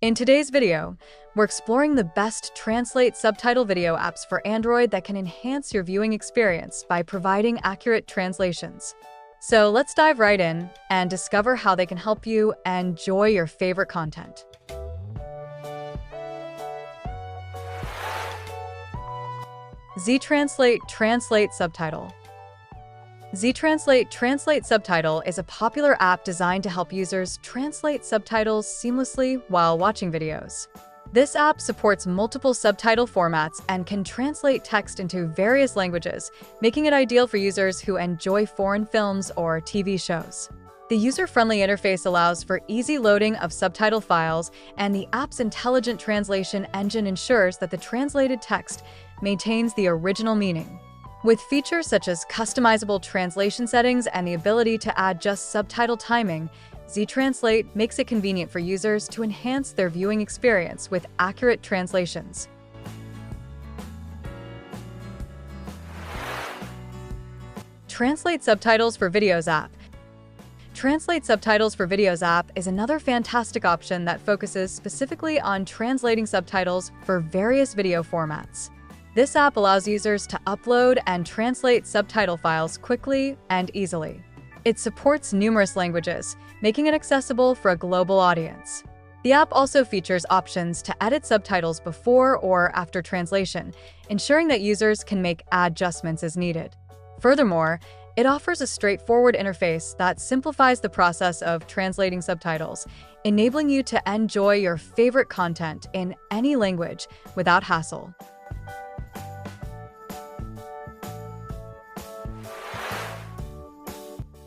In today's video, we're exploring the best Translate subtitle video apps for Android that can enhance your viewing experience by providing accurate translations. So let's dive right in and discover how they can help you enjoy your favorite content. zTranslate Translate Subtitle. zTranslate Translate Subtitle is a popular app designed to help users translate subtitles seamlessly while watching videos. This app supports multiple subtitle formats and can translate text into various languages, making it ideal for users who enjoy foreign films or TV shows. The user-friendly interface allows for easy loading of subtitle files, and the app's intelligent translation engine ensures that the translated text maintains the original meaning. With features such as customizable translation settings and the ability to adjust subtitle timing, zTranslate makes it convenient for users to enhance their viewing experience with accurate translations. Translate Subtitles for Videos app. Translate Subtitles for Videos app is another fantastic option that focuses specifically on translating subtitles for various video formats. This app allows users to upload and translate subtitle files quickly and easily. It supports numerous languages, making it accessible for a global audience. The app also features options to edit subtitles before or after translation, ensuring that users can make adjustments as needed. Furthermore, it offers a straightforward interface that simplifies the process of translating subtitles, enabling you to enjoy your favorite content in any language without hassle.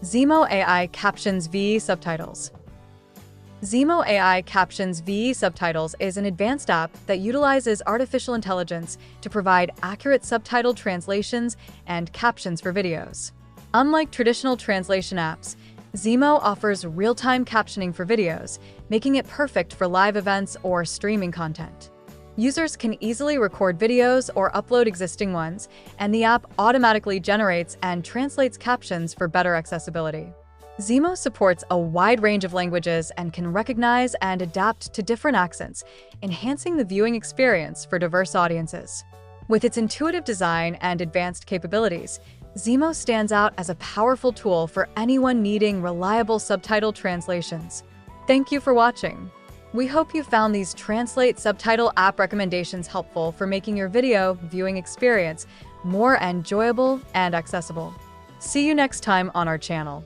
Zeemo AI Captions VE Subtitles. Zeemo AI Captions VE Subtitles is an advanced app that utilizes artificial intelligence to provide accurate subtitle translations and captions for videos. Unlike traditional translation apps, Zeemo offers real-time captioning for videos, making it perfect for live events or streaming content. Users can easily record videos or upload existing ones, and the app automatically generates and translates captions for better accessibility. Zeemo supports a wide range of languages and can recognize and adapt to different accents, enhancing the viewing experience for diverse audiences. With its intuitive design and advanced capabilities, Zeemo stands out as a powerful tool for anyone needing reliable subtitle translations. Thank you for watching. We hope you found these Translate Subtitle app recommendations helpful for making your video viewing experience more enjoyable and accessible. See you next time on our channel.